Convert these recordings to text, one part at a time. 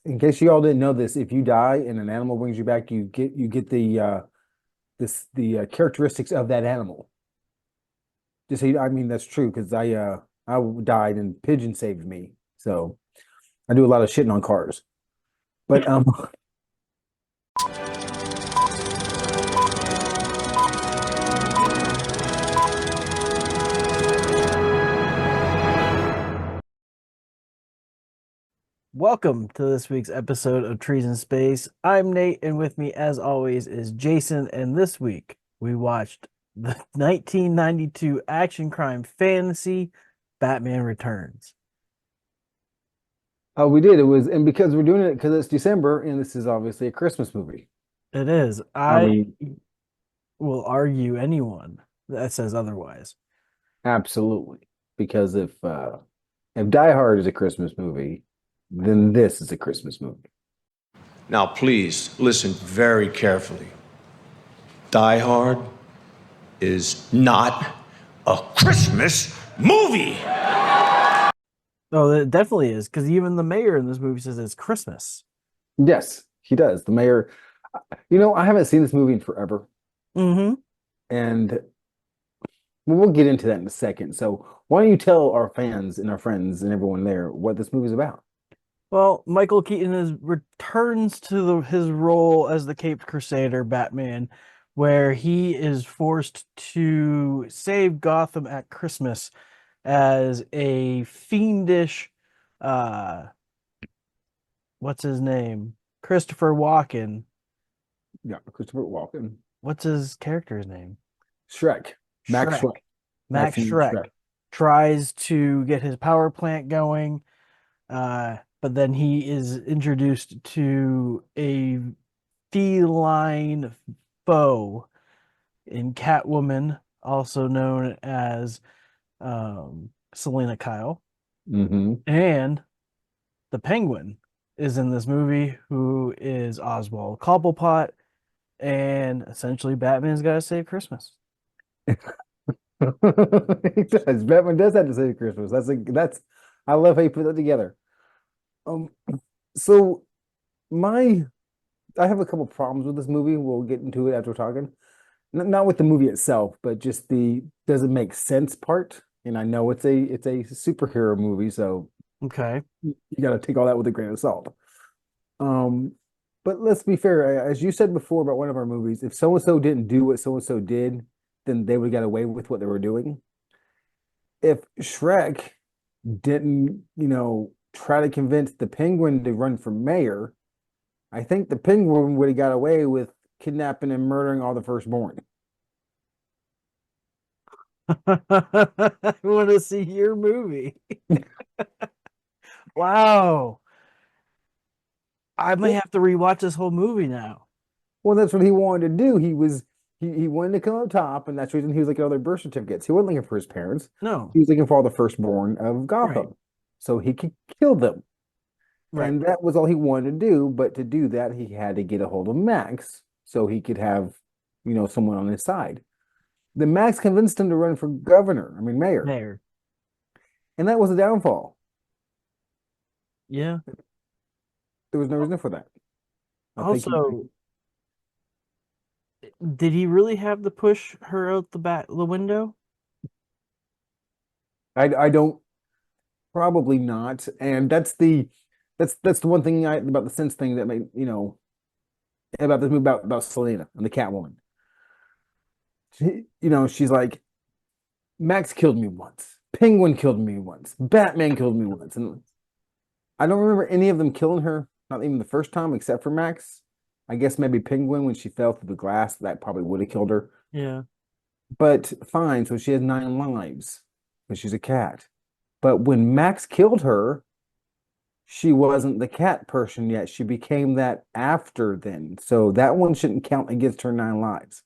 in case you all didn't know this, if you die and an animal brings you back, you get the characteristics of that animal. Just so I mean that's true because I died and pigeon saved me. So I do a lot of shitting on cars. But Welcome to this week's episode of Trees in Space. I'm Nate, and with me, as always, is Jason. And this week, we watched the 1992 action crime fantasy Batman Returns. oh, we did. It was, and because we're doing it because it's December, and this is obviously a Christmas movie. It is. I I mean, will argue anyone that says otherwise. absolutely. Because if Die Hard is a Christmas movie, then this is a Christmas movie. Now, please listen very carefully. Die Hard is not a Christmas movie. Oh, it definitely is, because even the mayor in this movie says it's Christmas. Yes, he does. The mayor. I haven't seen this movie in forever, Mm-hmm. and we'll get into that in a second. So why don't you tell our fans and our friends and everyone there what this movie's about? Well, Michael Keaton returns to his role as the Caped Crusader Batman, where he is forced to save Gotham at Christmas as a fiendish, uh, what's his name? Christopher Walken. Yeah, Christopher Walken, What's his character's name? Shrek, Max Shrek. Shrek, Max Maxine Shrek Shrek. tries to get his power plant going, but then he is introduced to a feline foe in Catwoman, also known as Selena Kyle. Hmm. And the Penguin is in this movie, who is Oswald Cobblepot, and essentially Batman's got to save Christmas. He does. Batman does have to say Christmas. That's I love how you put that together. Um, so my I have a couple problems with this movie. We'll get into it after we're talking. Not with the movie itself, but just the does it make sense part. And I know it's a superhero movie, so Okay. you got to take all that with a grain of salt. Um, but let's be fair. As you said before about one of our movies, if so and so didn't do what so and so did, then they would get away with what they were doing. If Shrek didn't, try to convince the Penguin to run for mayor, I think the Penguin would have got away with kidnapping and murdering all the firstborn. I want to see your movie. Wow. I may Well, have to rewatch this whole movie now. well, that's what he wanted to do. He wanted to come up top, and that's the reason he was looking at all their birth certificates. He wasn't looking for his parents. No. He was looking for all the firstborn of Right. Gotham, so he could kill them. Right. And that was all he wanted to do. But to do that, he had to get a hold of Max so he could have, someone on his side. Then Max convinced him to run for governor, I mean, mayor. There. And that was the downfall. Yeah. There was no reason for that. I think he, Also, did he really have to push her out the window? I don't, probably not. And that's the one thing about the sense thing that made, about this movie about Selena and the Catwoman. She's like, Max killed me once. Penguin killed me once. Batman killed me once. And I don't remember any of them killing her, not even the first time, except for Max. I guess maybe Penguin when she fell through the glass, that probably would have killed her. Yeah. But fine, so she has 9 lives because she's a cat. But when Max killed her, she wasn't the cat person yet. She became that after then. So that one shouldn't count against her 9 lives.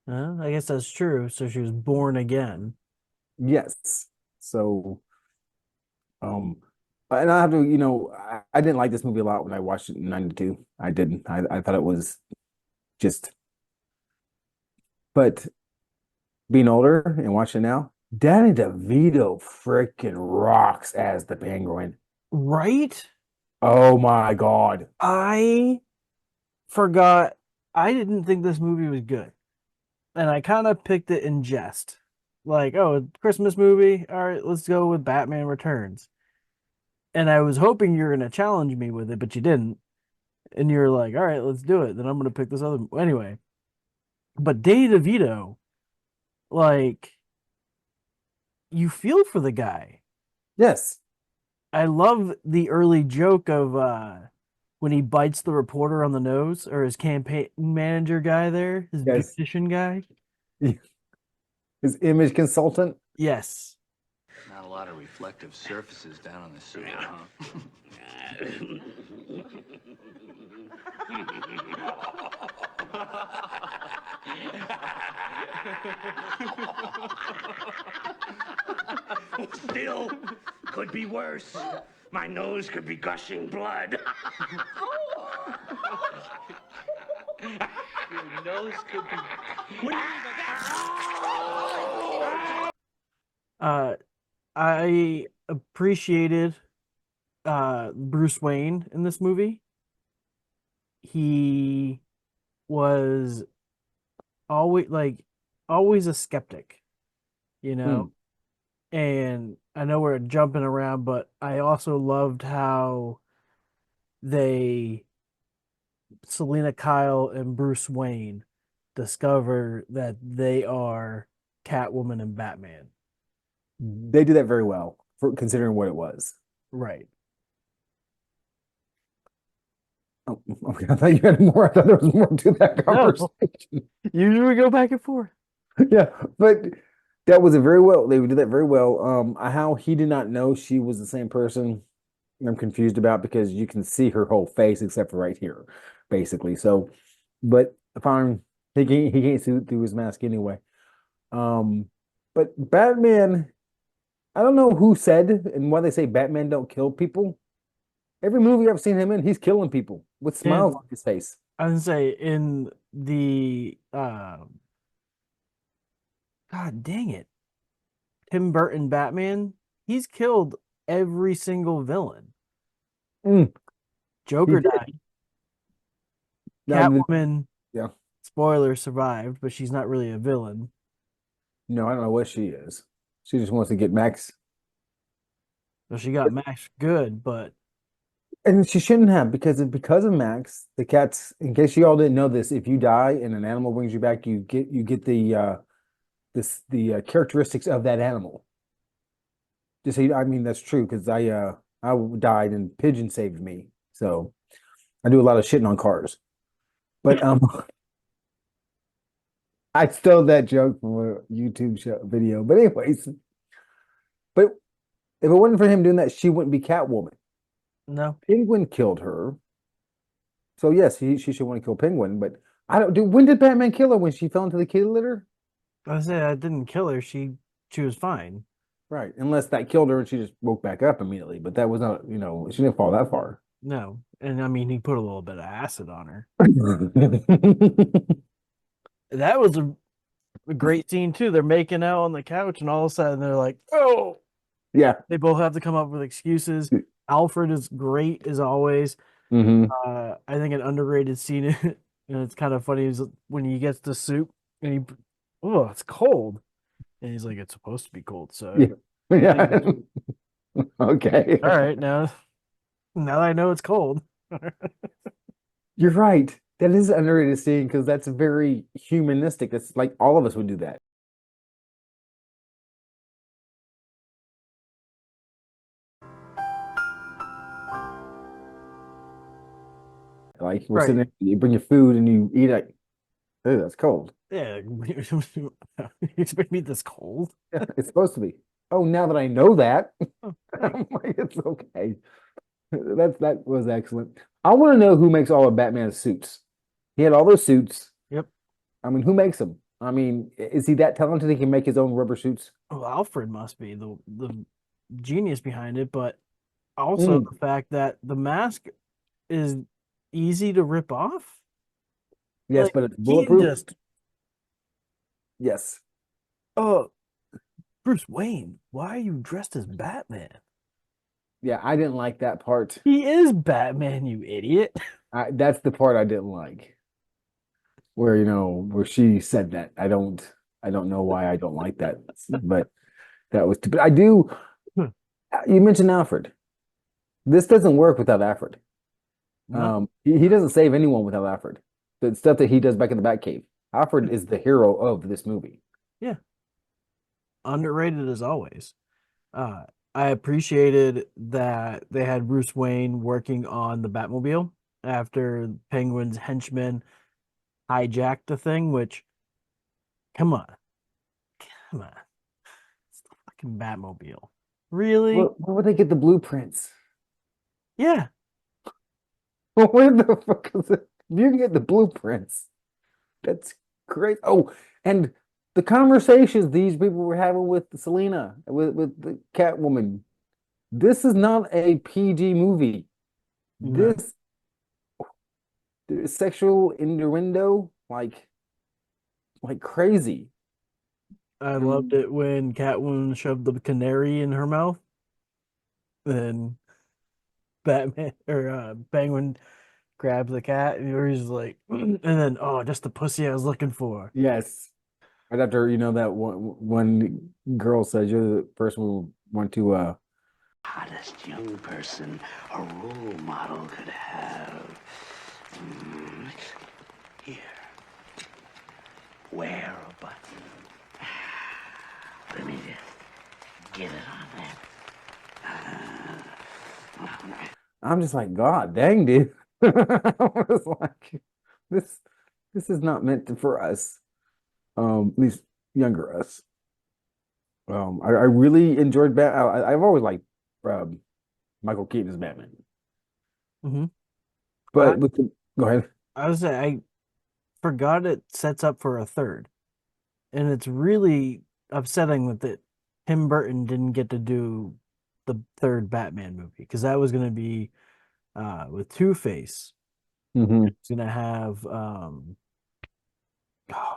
I guess that's true. So she was born again. Yes. So Um, and I have to, I didn't like this movie a lot when I watched it in '92. I didn't. I thought it was just, but being older and watching it now, Danny DeVito freaking rocks as the Penguin. Right? Oh my God. I forgot. I didn't think this movie was good, and I kind of picked it in jest. Like, oh, Christmas movie. All right, let's go with Batman Returns. And I was hoping you were gonna challenge me with it, but you didn't. And you're like, all right, let's do it. Then I'm gonna pick this other anyway. But Danny DeVito, like, you feel for the guy. Yes. I love the early joke of when he bites the reporter on the nose, or his campaign manager guy there, his Yes. beautician guy. His image consultant. Yes. Not a lot of reflective surfaces down on the sewer, huh? Still, could be worse. My nose could be gushing blood. Your nose could be. I appreciated Bruce Wayne in this movie. He was always a skeptic, you know. And I know we're jumping around, but I also loved how they Selena Kyle and Bruce Wayne discover that they are Catwoman and Batman. They do that very well for considering what it was. Right. Oh, okay. I thought you had more. I thought there was more to that conversation. Usually we go back and forth. Yeah, but that was a very well. They did that very well. How he did not know she was the same person, I'm confused about because you can see her whole face except for right here, basically. So, but fine, he can't see through his mask anyway. But Batman, I don't know who said and why they say Batman don't kill people. Every movie I've seen him in, he's killing people with smiles on his face. I would say in the God dang it, Tim Burton Batman, he's killed every single villain. Mm, Joker he did. died. Now, Catwoman, yeah, spoiler, survived, but she's not really a villain. no, I don't know what she is. She just wants to get Max, So she got Max good, but and she shouldn't have because of Max. The cats, in case you all didn't know this, if you die and an animal brings you back, you get the characteristics of that animal. Just so I mean that's true because I died and Pigeon saved me. So I do a lot of shitting on cars. But I stole that joke from a YouTube show video. But anyways, but if it wasn't for him doing that, she wouldn't be Catwoman. no. Penguin killed her. So yes, she should want to kill Penguin, but I don't do when did Batman kill her when she fell into the kitty litter? I said I didn't kill her. She was fine. Right. Unless that killed her and she just woke back up immediately. But that was not, she didn't fall that far. No. And I mean he put a little bit of acid on her. That was a great scene too. They're making out on the couch and all of a sudden they're like, oh, Yeah. they both have to come up with excuses. Alfred is great as always. Hmm. I think an underrated scene, and it's kind of funny, is when he gets the soup and oh, it's cold, and he's like, it's supposed to be cold, so Yeah. Yeah. Okay. all right, now that I know it's cold. You're right. That is an underrated scene because that's very humanistic. It's like all of us would do that. Like we're sitting Right. there, you bring your food and you eat it. Oh, that's cold. Yeah, you expect me this cold? Yeah, it's supposed to be. Oh, now that I know that, Oh, I'm like, it's okay. That was excellent. I want to know who makes all of Batman's suits. He had all those suits. Yep. I mean, who makes them? I mean, is he that talented he can make his own rubber suits? Well, Alfred must be the genius behind it, but also the fact that the mask is easy to rip off. Yes, Like, but it's Keaton bulletproof. just, Yes. Bruce Wayne, why are you dressed as Batman? Like, Keaton just, oh, Bruce Wayne, why are you dressed as Batman? Like, Keaton just, oh, Bruce Wayne, why are you dressed as Batman? Like, Keaton just, oh, Bruce Wayne, why are you dressed as Batman? Like, Keaton just, oh, Bruce Wayne, why are you dressed as Batman? Like, Keaton just, oh, Bruce Wayne, why are you dressed as Batman? Yeah, I didn't like that part. He is Batman, you idiot. That's the part I didn't like. Where, where she said that. I don't know why I don't like that. But that was but I do. You mentioned Alfred. This doesn't work without Alfred. No, He doesn't save anyone without Alfred. The stuff that he does back in the Batcave. Alfred is the hero of this movie. yeah, underrated as always. Uh, I appreciated that they had Bruce Wayne working on the Batmobile after Penguin's henchmen hijacked the thing, which, come on, come on. It's the fucking Batmobile. Really? Where would they get the blueprints? Yeah. Where the fuck is it? If you can get the blueprints, that's great. Oh, and the conversations these people were having with Selena, with the Catwoman. This is not a PG movie. No. This sexual innuendo, like crazy. I I loved mean, it when Catwoman shoved the canary in her mouth. Then Batman or Penguin grabs the cat and he's like, and then, oh, just the pussy I was looking for. yes. Right after that one girl says you're the person we want to Hottest young person a role model could have. Mm. Here. Wear a button. Let me just get it on that. I'm just like, God dang, dude. I was like, this is not for us. At least younger us. I really enjoyed I've always liked um, Michael Keaton as Batman. Mm-hmm. But go ahead. I was say I forgot it sets up for a third, and it's really upsetting that Tim Burton didn't get to do the third Batman movie because that was going to be with Two-Face. Hmm. It's going to have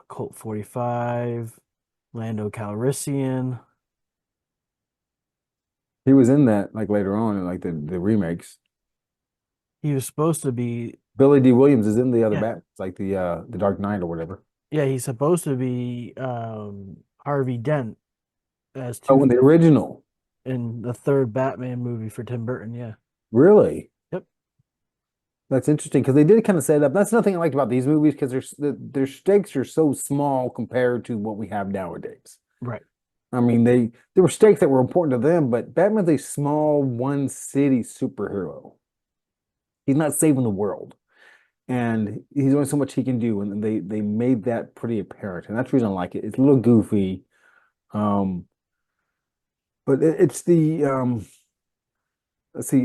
Colt 45, Lando Calrissian. He was in that like later on in like the remakes. He was supposed to be, Billy D. Williams is in the other yeah, Bat, it's like the Dark Knight or whatever. yeah, he's supposed to be Harvey Dent as Oh, in the Two-Face original. in the third Batman movie for Tim Burton. Yeah. Really? Yep. That's interesting because they did kind of set it up. That's nothing I liked about these movies because their stakes are so small compared to what we have nowadays. Right. I mean, there were stakes that were important to them, but Batman's a small one city superhero. He's not saving the world, and he's only so much he can do, and they made that pretty apparent, and that's the reason I like it. It's a little goofy, um, but it's the let's see,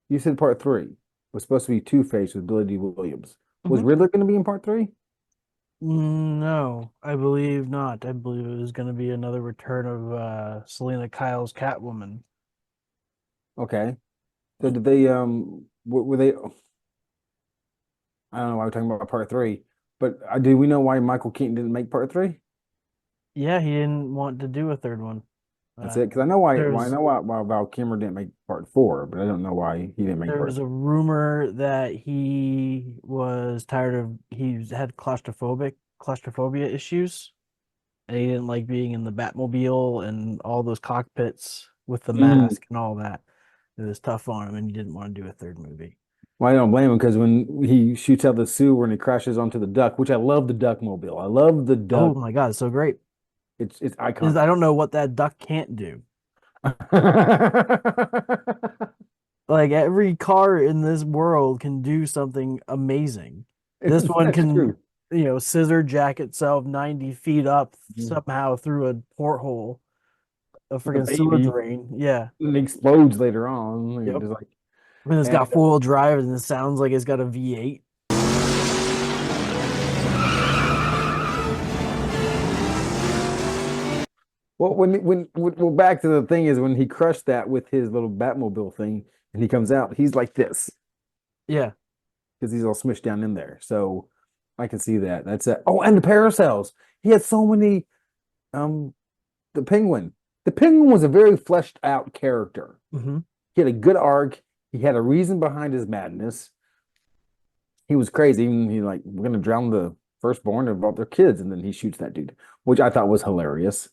you said part three was supposed to be Two-Face with Billy D. Williams. Was Mhm. Riddler going to be in part three? No, I believe not. I believe it was going to be another return of Selena Kyle's Catwoman. Okay, so did they were they? I don't know why we're talking about part three, but do we know why Michael Keaton didn't make part three? Yeah, he didn't want to do a third one. That's it. Because I know why. I There's know why Val Kilmer didn't make part four, but I don't know why he didn't make there part was a rumor that he was tired of he had claustrophobia issues, and he didn't like being in the Batmobile and all those cockpits with the three. mask and all that. It was tough on him, and he didn't want to do a third movie. Well, I don't blame him because when he shoots out the sewer and he crashes onto the duck, which I love the duck mobile. I love the Oh duck. my God, it's so great. It's Is I iconic. don't know what that duck can't do. Like every car in this world can do something amazing. This one That's can, true. scissor jack itself 90 feet up Mhm. somehow through a porthole, a Like a freaking sewer baby, drain. Yeah. and it explodes later on. Yep. Just like And it's and got four-wheel drive and it sounds like it's got a V8. well, well, back to the thing is when he crushed that with his little Batmobile thing, and he comes out, he's like this Yeah. because he's all smushed down in there. So I can see that. That's it. Oh, and the parasails. He had so many. Um, the penguin. The Penguin was a very fleshed out character. Hmm. He had a good arc. He had a reason behind his madness. He was crazy. Even he like, we're gonna drown the firstborn of all their kids, and then he shoots that dude, which I thought was hilarious.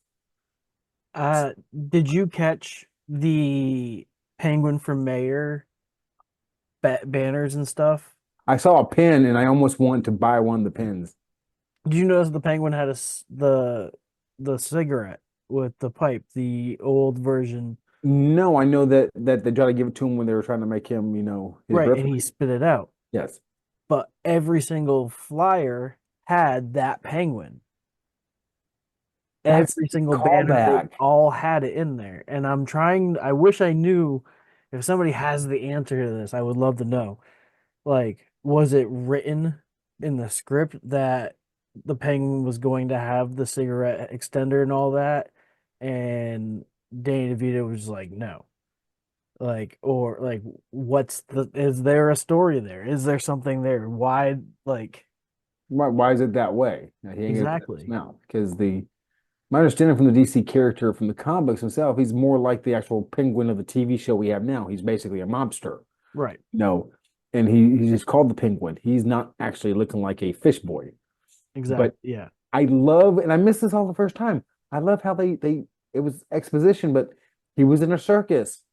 Did you catch the Penguin from Mayor banners and stuff? I saw a pin, and I almost wanted to buy one of the pins. Did you notice the Penguin had the cigarette with the pipe, the old version, No, I know that they tried to give it to him when they were trying to make him, his right? And birthday. he spit it out. Yes. But every single flyer had that penguin. That's Every a single banner, they callback. all had it in there. And I wish I knew if somebody has the answer to this, I would love to know. Like, was it written in the script that the penguin was going to have the cigarette extender and all that? And Danny DeVito was like, no. Like, or like, is there a story there? Is there something there? Why, like, Why is it that way? He ain't gonna exactly. now because my understanding from the DC character from the comics himself, he's more like the actual Penguin of the TV show we have now. He's basically a mobster. Right. No, and he's just called the Penguin. He's not actually looking like a fish boy. Exactly. But Yeah. I love, and I missed this all the first time. I love how they it was exposition, but he was in a circus.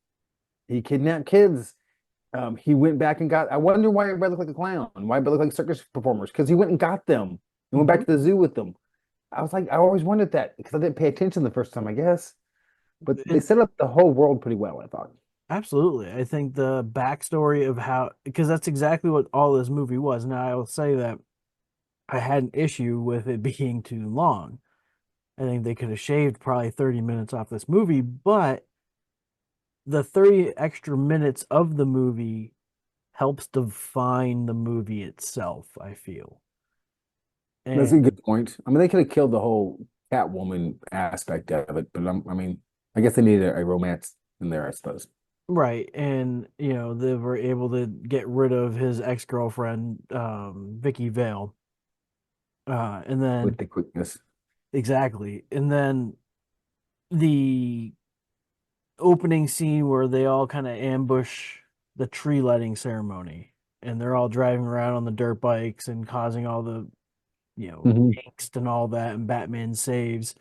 He kidnapped kids. He went back and got. I wonder why everybody looked like a clown. Why everybody looked like circus performers? Because he went and got them and went back Mhm. to the zoo with them. I was like, I always wondered that because I didn't pay attention the first time, I guess. But they And set up the whole world pretty well, I thought. absolutely. I think the backstory of how, because that's exactly what all this movie was. Now, I will say that I had an issue with it being too long. I think they could have shaved probably 30 minutes off this movie, but the 30 extra minutes of the movie helps define the movie itself, I feel. That's a And good point. I mean, they could have killed the whole Catwoman aspect of it, but I mean, I guess they needed a romance in there, I suppose, right, and they were able to get rid of his ex-girlfriend, Vicky Vale. And with then the quickness. exactly. And then the opening scene where they all kind of ambush the tree lighting ceremony and they're all driving around on the dirt bikes and causing all the Mhm. angst and all that, and Batman saves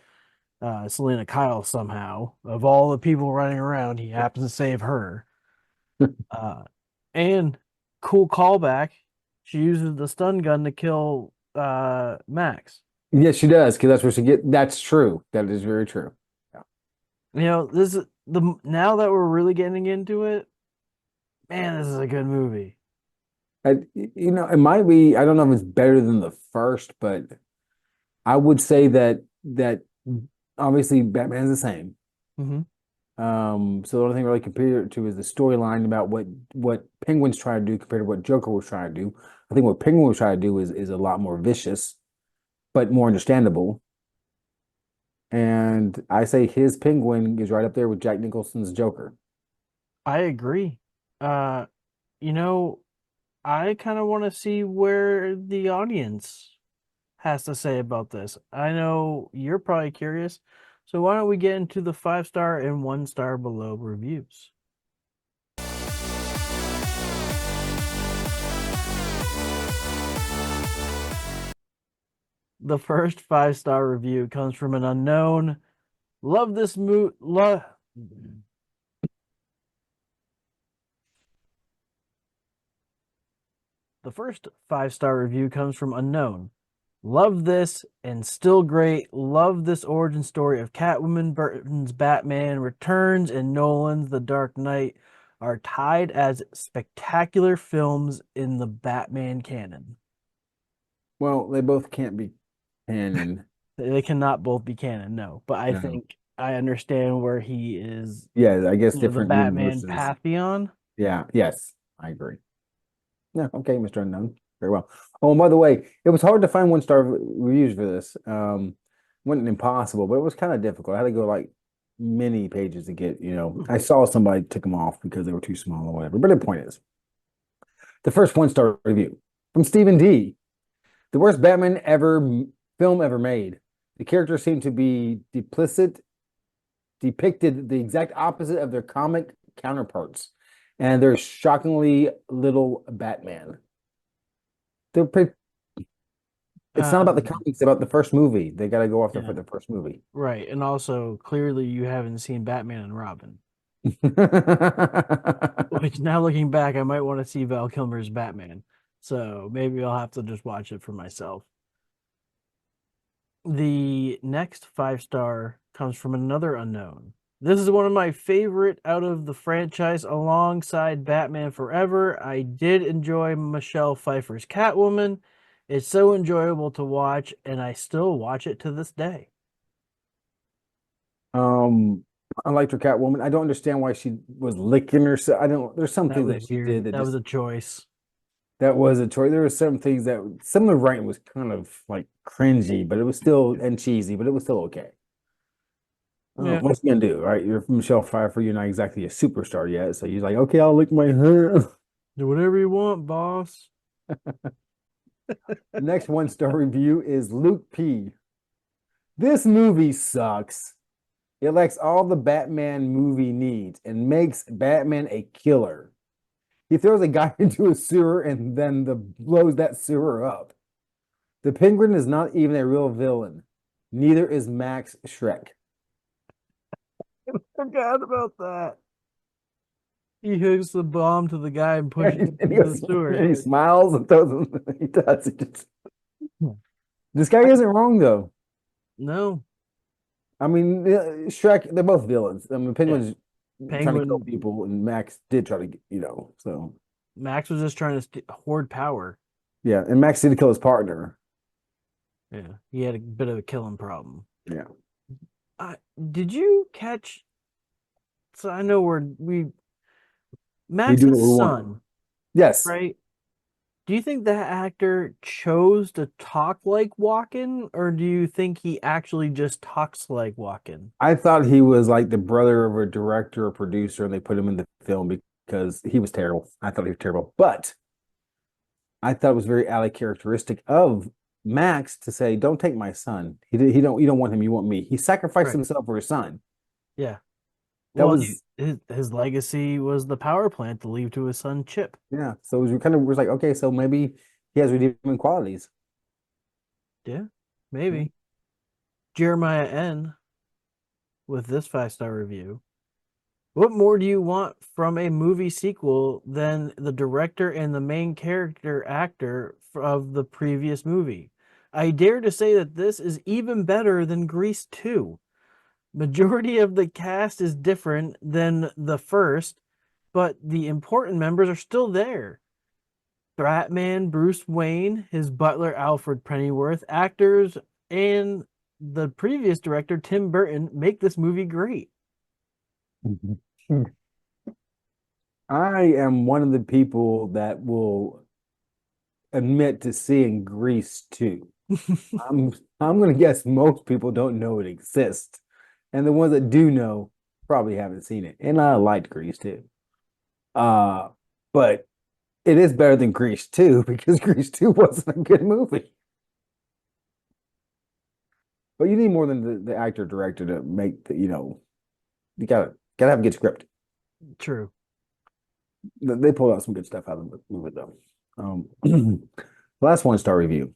Selena Kyle somehow. Of all the people running around, he happens to save her. Uh, and cool callback, she uses the stun gun to kill Max. Yes, she does, because that's where she get. That's true. That is very true. Yeah. This is the now that we're really getting into it, man, this is a good movie. It might be. I don't know if it's better than the first, but I would say that obviously Batman's the same. Hmm. So the only thing really compared it to is the storyline about what Penguin's trying to do compared to what Joker was trying to do. I think what Penguin was trying to do is a lot more vicious, but more understandable. And I say his Penguin is right up there with Jack Nicholson's Joker. I agree. Uh, you know, I kind of want to see where the audience has to say about this. I know you're probably curious, so why don't we get into the 5-star and 1-star below reviews? The first 5-star review comes from an unknown. Love this movie. The first 5-star review comes from unknown. Love this and still great. Love this origin story of Catwoman. Burton's Batman Returns and Nolan's The Dark Knight are tied as spectacular films in the Batman canon. Well, they both can't be canon. They cannot both be canon, no. But I No. think I understand where he is, Yeah, I guess the different Batman universes. pantheon. Yeah, yes, I agree. Yeah, okay, Mr. Unknown. Very well. Oh, and by the way, it was hard to find one-star reviews for this. Wasn't impossible, but it was kind of difficult. I had to go like many pages to get. I saw somebody took them off because they were too small or whatever. But the point is, the first one-star review from Stephen D. The worst film ever made. The characters seem to be duplicit depicted the exact opposite of their comic counterparts, and they're shockingly little Batman. They're pretty, it's not about the comics, it's about the first movie. They got to go off there Yeah. for the first movie. Right. And also, clearly, you haven't seen Batman and Robin. Which, now looking back, I might want to see Val Kilmer's Batman. So maybe I'll have to just watch it for myself. The next 5-star comes from another unknown. This is one of my favorite out of the franchise alongside Batman Forever. I did enjoy Michelle Pfeiffer's Catwoman. It's so enjoyable to watch, and I still watch it to this day. I liked her Catwoman. I don't understand why she was licking herself. I don't. There's some That things was that she weird. did that That just was a choice. that was a choice. There were some things that some of the writing was kind of like cringy, but it was still and cheesy, but it was still okay. Yeah. What you gonna do, right? You're from Michelle Pfeiffer. You're not exactly a superstar yet, so you're like, okay, I'll lick my hand. Do whatever you want, boss. The next 1-star review is Luke P. This movie sucks. It lacks all the Batman movie needs and makes Batman a killer. He throws a guy into a sewer and then blows that sewer up. The Penguin is not even a real villain. Neither is Max Shrek. Forgot about that. He hooks the bomb to the guy and pushes him And he, into the sewer. and he smiles and throws him. He does. This guy isn't wrong though. No. I mean, Shrek, they're both villains. I mean, Penguin's trying to kill Penguin. people, and Max did try to, so Max was just trying to hoard power. yeah. And Max did kill his partner. Yeah. He had a bit of a killing problem. Yeah. Did you catch? So I know we We do Max's what we want. son, Yes. right? Do you think that actor chose to talk like Walken, or do you think he actually just talks like Walken? I thought he was like the brother of a director or producer, and they put him in the film because he was terrible. I thought he was terrible, but I thought it was very alley characteristic of Max to say, "Don't take my son. He don't. You don't want him. You want me." He sacrificed Right. himself for his son. Yeah. That Well, was his legacy was the power plant to leave to his son Chip. yeah. So it was kind of was like, okay, so maybe he has redeeming qualities. Yeah, maybe. Jeremiah N. with this 5-star review. What more do you want from a movie sequel than the director and the main character actor of the previous movie? I dare to say that this is even better than Grease 2. Majority of the cast is different than the first, but the important members are still there. Batman, Bruce Wayne, his butler Alfred Pennyworth, actors, and the previous director Tim Burton make this movie great. I am one of the people that will admit to seeing Grease 2. I'm gonna guess most people don't know it exists. And the ones that do know probably haven't seen it. And I liked Grease 2. But it is better than Grease 2 because Grease 2 wasn't a good movie. But you need more than the actor director to make you gotta have a good script. True. They pulled out some good stuff out of the movie though. Last 1-star review.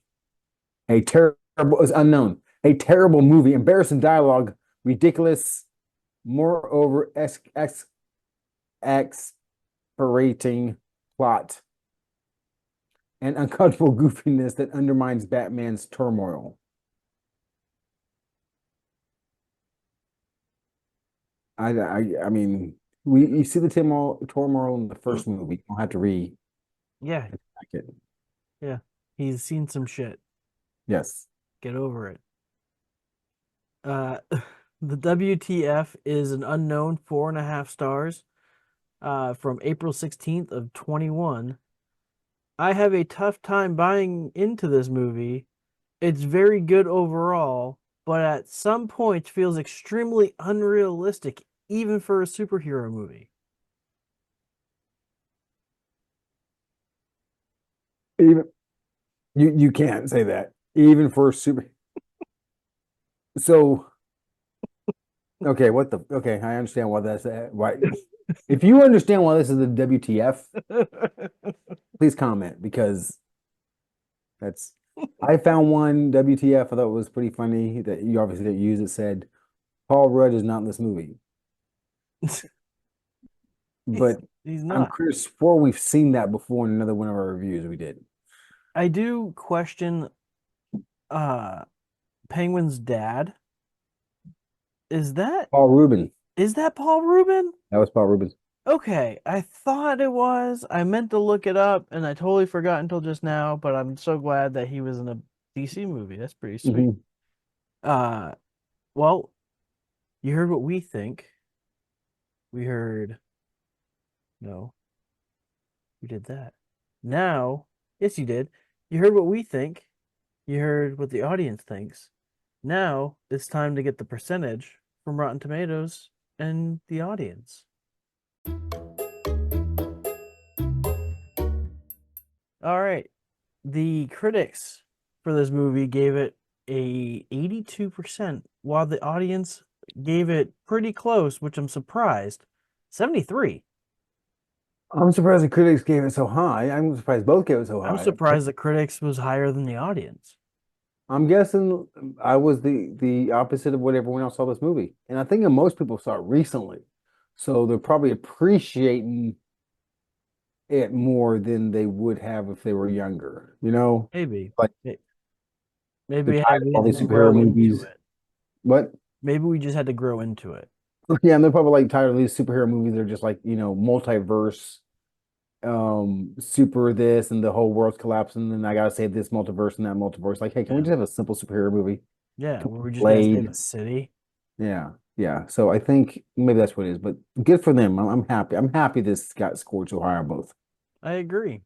A terrible is unknown. A terrible movie, embarrassing dialogue, ridiculous, moreover, exasperating plot, and uncomfortable goofiness that undermines Batman's turmoil. I mean, you see the turmoil in the first movie. You don't have to Yeah, it. yeah. He's seen some shit. Yes. Get over it. The WTF is an unknown 4.5 stars from April 16th of 21. I have a tough time buying into this movie. It's very good overall, but at some points feels extremely unrealistic, even for a superhero movie. Even you can't say that. Even for super. So Okay, okay, I understand why that's why. If you understand why this is the WTF, please comment because that's I found one WTF I thought was pretty funny that you obviously didn't use. It said Paul Rudd is not in this movie, but He's I'm not. sure we've seen that before in another one of our reviews we did. I do question uh Penguin's dad. Is that Paul Rubin. is that Paul Rubin? That was Paul Rubin. Okay, I thought it was. I meant to look it up and I totally forgot until just now, but I'm so glad that he was in a DC movie. That's pretty sweet. Mhm. Uh well, you heard what we think. We heard no, you did that. Now, yes you did. You heard what we think. You heard what the audience thinks. Now it's time to get the percentage from Rotten Tomatoes and the audience. All right. The critics for this movie gave it a 82%, while the audience gave it pretty close, which I'm surprised. 73. I'm surprised the critics gave it so high. I'm surprised both gave it so I'm high. surprised the critics was higher than the audience. I'm guessing I was the opposite of what everyone else saw this movie, and I think that most people saw it recently, so they're probably appreciating it more than they would have if they were younger. You know, Maybe. like the Maybe tide of we all had these to grow superhero into movies. it. What? Maybe we just had to grow into it. Yeah, and they're probably like tired of these superhero movies. They're just like multiverse, super this, and the whole world's collapsing, and I gotta save this multiverse and that multiverse. Like, hey, can we Yeah. just have a simple superhero movie? Yeah, where we just gotta save Blade. a city. Yeah, yeah. So I think maybe that's what it is, but good for them. I'm happy. I'm happy this got scored so high on both. I agree.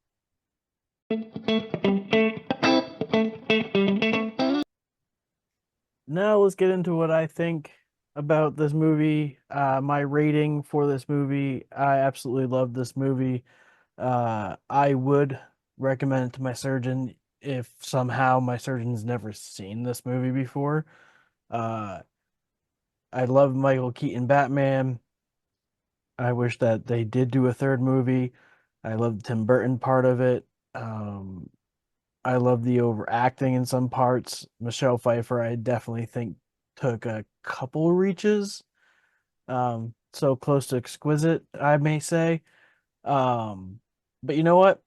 Now let's get into what I think about this movie. My rating for this movie. I absolutely love this movie. I would recommend it to my surgeon if somehow my surgeon's never seen this movie before. Uh, I love Michael Keaton Batman. I wish that they did do a third movie. I love the Tim Burton part of it. Um, I love the overacting in some parts. Michelle Pfeiffer, I definitely think took a couple reaches. So close to exquisite, I may say. But you know what?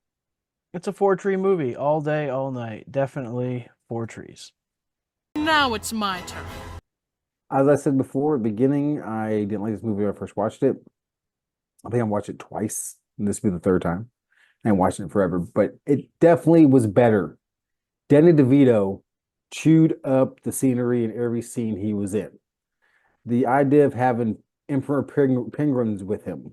It's a four tree movie all day, all night. Definitely four trees. Now it's my turn. As I said before, at the beginning, I didn't like this movie when I first watched it. I think I watched it twice, and this will be the third time. I ain't watched it forever, but it definitely was better. Danny DeVito chewed up the scenery in every scene he was in. The idea of having emperor penguins with him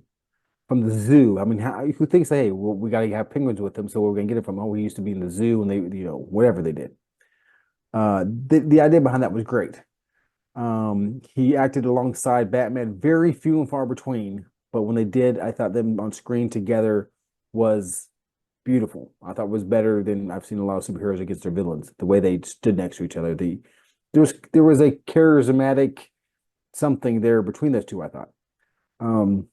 from the zoo. I mean, who thinks, hey, well, we got to have penguins with him, so we're gonna get it from? Oh, he used to be in the zoo, and they, whatever they did. The idea behind that was great. He acted alongside Batman, very few and far between, but when they did, I thought them on screen together was beautiful. I thought it was better than I've seen a lot of superheroes against their villains. The way they stood next to each other, there was a charismatic something there between those two. Um,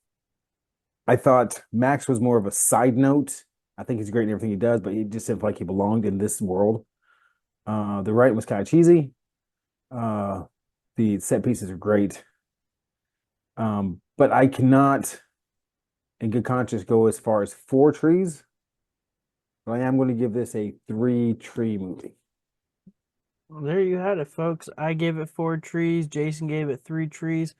I thought Max was more of a side note. I think he's great in everything he does, but he just didn't feel like he belonged in this world. The writing was kind of cheesy. Uh, the set pieces are great. But I cannot, in good conscience, go as far as four trees. But I am going to give this a 3-tree movie. Well, there you had it, folks. I gave it four trees. Jason gave it three trees.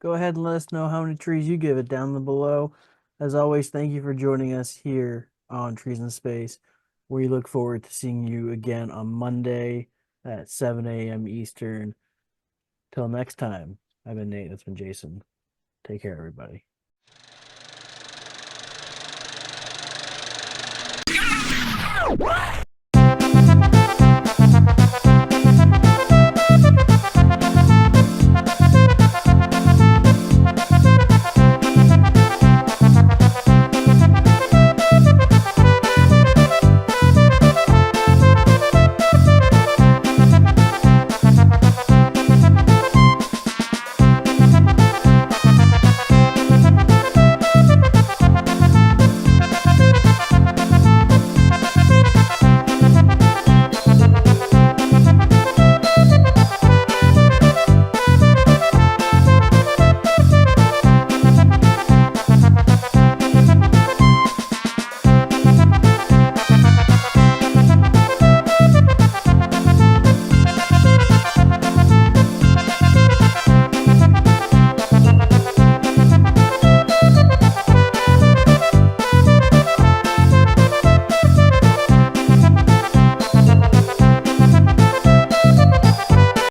Go ahead and let us know how many trees you give it down below. As always, thank you for joining us here on Trees in Space. We look forward to seeing you again on Monday at 7 a.m. Eastern. Till next time, I've been Nate. That's been Jason. Take care, everybody. What?